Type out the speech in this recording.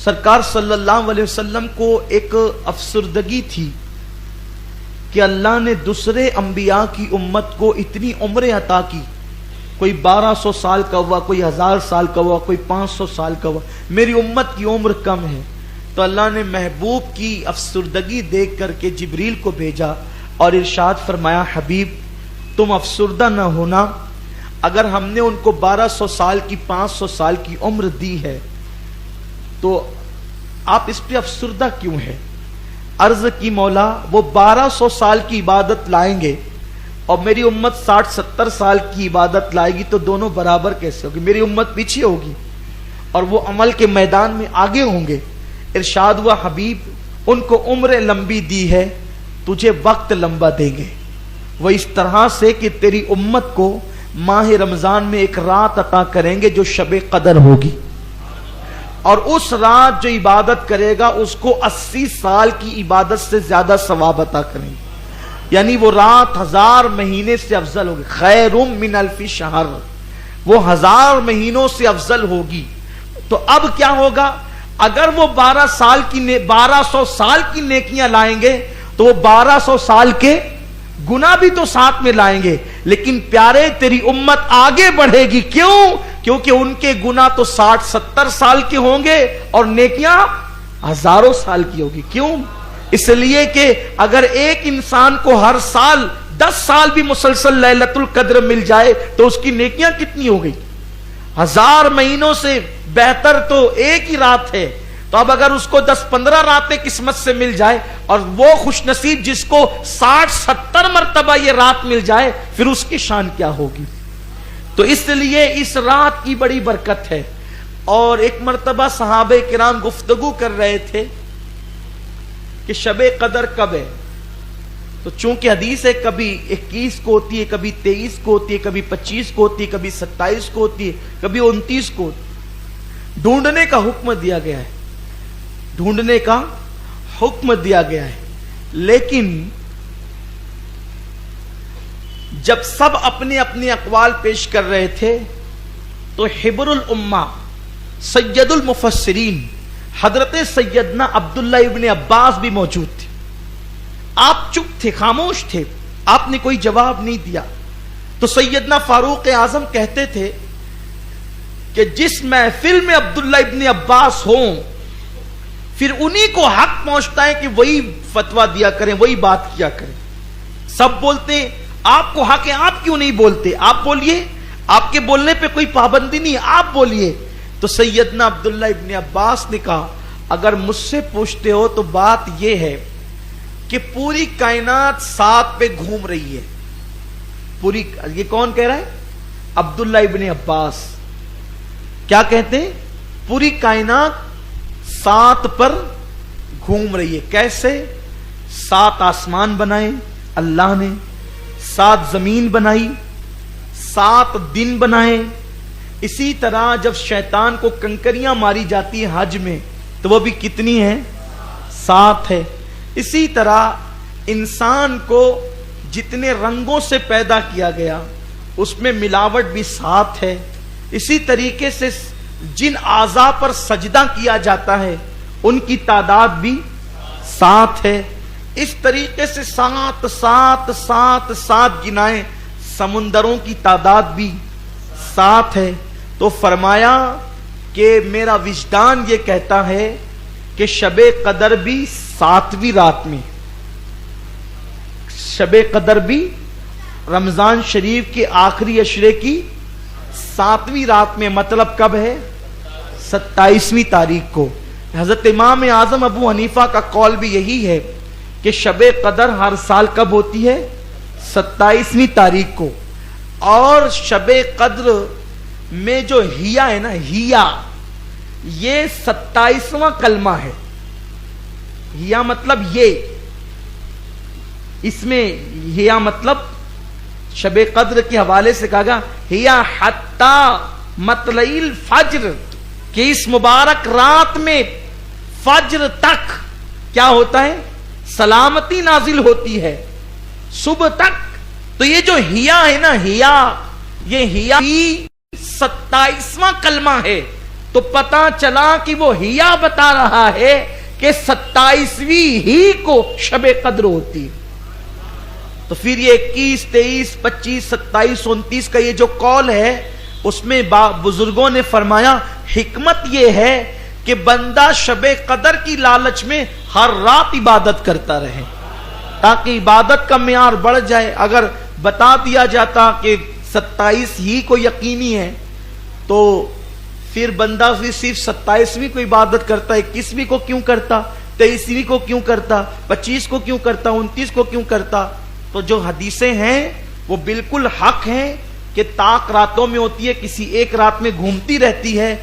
سرکار صلی اللہ علیہ وسلم کو ایک افسردگی تھی کہ اللہ نے دوسرے انبیاء کی امت کو اتنی عمریں عطا کی، کوئی 1200 سال کا ہوا، کوئی 1000 سال کا ہوا، کوئی 500 سال کا ہوا، میری امت کی عمر کم ہے۔ تو اللہ نے محبوب کی افسردگی دیکھ کر کے جبریل کو بھیجا اور ارشاد فرمایا، حبیب تم افسردہ نہ ہونا، اگر ہم نے ان کو 1200 سال کی 500 سال کی عمر دی ہے تو آپ اس پہ افسردہ کیوں ہیں؟ عرض کی مولا وہ 1200 سال کی عبادت لائیں گے اور میری امت 60-70 سال کی عبادت لائے گی تو دونوں برابر کیسے ہوگی؟ میری امت پیچھے ہوگی اور وہ عمل کے میدان میں آگے ہوں گے۔ ارشاد ہوا، حبیب ان کو عمر لمبی دی ہے، تجھے وقت لمبا دیں گے، وہ اس طرح سے کہ تیری امت کو ماہ رمضان میں ایک رات عطا کریں گے جو شب قدر ہوگی، اور اس رات جو عبادت کرے گا اس کو 80 سال کی عبادت سے زیادہ ثواب عطا کریں گے، یعنی وہ رات 1000 مہینے سے افضل ہوگی، خیر من الف شہر، وہ 1000 مہینوں سے افضل ہوگی۔ تو اب کیا ہوگا؟ اگر وہ 1200 سال کی نیکیاں لائیں گے تو وہ 1200 سال کے گناہ بھی تو ساتھ میں لائیں گے، لیکن پیارے تیری امت آگے بڑھے گی، کیوں؟ کیونکہ ان کے گناہ تو 60-70 سال کے ہوں گے اور نیکیاں ہزاروں سال کی ہوگی۔ کیوں؟ اس لیے کہ اگر ایک انسان کو ہر سال 10 سال بھی مسلسل لیلۃ القدر مل جائے تو اس کی نیکیاں کتنی ہو گئی؟ 1000 مہینوں سے بہتر تو ایک ہی رات ہے۔ تو اب اگر اس کو 10-15 راتیں قسمت سے مل جائے اور وہ خوش نصیب جس کو 60-70 مرتبہ یہ رات مل جائے، پھر اس کی شان کیا ہوگی؟ تو اس لیے اس رات کی بڑی برکت ہے۔ اور ایک مرتبہ صحابہ کرام گفتگو کر رہے تھے کہ شب قدر کب ہے، تو چونکہ حدیث ہے کبھی 21 کو ہوتی ہے، کبھی 23 کو ہوتی ہے، کبھی 25 کو ہوتی ہے، کبھی 27 کو ہوتی ہے، کبھی 29 کو ہوتی ہے۔ ڈھونڈنے کا حکم دیا گیا ہے، ڈھونڈنے کا حکم دیا گیا ہے، لیکن جب سب اپنے اپنے اقوال پیش کر رہے تھے تو حبر الامہ سید المفسرین حضرت سیدنا عبداللہ ابن عباس بھی موجود تھے۔ آپ چپ تھے، خاموش تھے، آپ نے کوئی جواب نہیں دیا۔ تو سیدنا فاروق اعظم کہتے تھے کہ جس محفل میں عبداللہ ابن عباس ہوں پھر انہی کو حق پہنچتا ہے کہ وہی فتویٰ دیا کریں، وہی بات کیا کریں۔ سب بولتے ہیں آپ کو حق ہے، آپ کیوں نہیں بولتے؟ آپ بولیے، آپ کے بولنے پہ کوئی پابندی نہیں، آپ بولیے۔ تو سیدنا عبداللہ ابن عباس نے کہا، اگر مجھ سے پوچھتے ہو تو بات یہ ہے کہ پوری کائنات ساتھ پہ گھوم رہی ہے۔ پوری، یہ کون کہہ رہا ہے؟ عبداللہ ابن عباس۔ کیا کہتے ہیں؟ پوری کائنات 7 پر گھوم رہی ہے۔ کیسے؟ 7 آسمان بنائے اللہ نے، 7 زمین بنائی، 7 دن بنائے۔ اسی طرح جب شیطان کو کنکریاں ماری جاتی ہیں حج میں تو وہ بھی کتنی ہیں؟ 7 ہے۔ اسی طرح انسان کو جتنے رنگوں سے پیدا کیا گیا اس میں ملاوٹ بھی 7 ہے۔ اسی طریقے سے جن اعضاء پر سجدہ کیا جاتا ہے ان کی تعداد بھی 7 ہے۔ اس طریقے سے 7 گنائیں، سمندروں کی تعداد بھی 7 ہے۔ تو فرمایا کہ میرا وجدان یہ کہتا ہے کہ شب قدر بھی 7ویں رات میں، شب قدر بھی رمضان شریف کے آخری عشرے کی 7ویں رات میں، مطلب کب ہے؟ 27ویں تاریخ کو۔ حضرت امام اعظم ابو حنیفہ کا قول بھی یہی ہے کہ شب قدر ہر سال کب ہوتی ہے؟ 27ویں تاریخ کو۔ اور شب قدر میں جو ہیا ہے نا، ہیا یہ 27واں کلمہ ہے۔ ہیا مطلب یہ، اس میں ہیا مطلب شب قدر کے حوالے سے کہا گیا ہیا حتی مطلع الفجر، کہ اس مبارک رات میں فجر تک کیا ہوتا ہے؟ سلامتی نازل ہوتی ہے، صبح تک۔ تو یہ جو ہیا ہے نا، ہیا، یہ ہیا 27واں کلمہ ہے۔ تو پتا چلا کہ وہ ہیا بتا رہا ہے کہ 27ویں ہی کو شب قدر ہوتی. تو پھر یہ 21, 23, 25, 27, 29 کا یہ جو قول ہے اس میں بزرگوں نے فرمایا حکمت یہ ہے کہ بندہ شب قدر کی لالچ میں ہر رات عبادت کرتا رہے تاکہ عبادت کا معیار بڑھ جائے. اگر بتا دیا جاتا کہ 27 ہی کو یقینی ہے تو پھر بندہ صرف 27ویں کو عبادت کرتا, 21ویں کو کیوں کرتا, 23ویں کو کیوں کرتا, 25 کو کیوں کرتا, 29 کو کیوں کرتا. تو جو حدیثیں ہیں وہ بالکل حق ہیں کہ طاق راتوں میں ہوتی ہے, کسی ایک رات میں گھومتی رہتی ہے.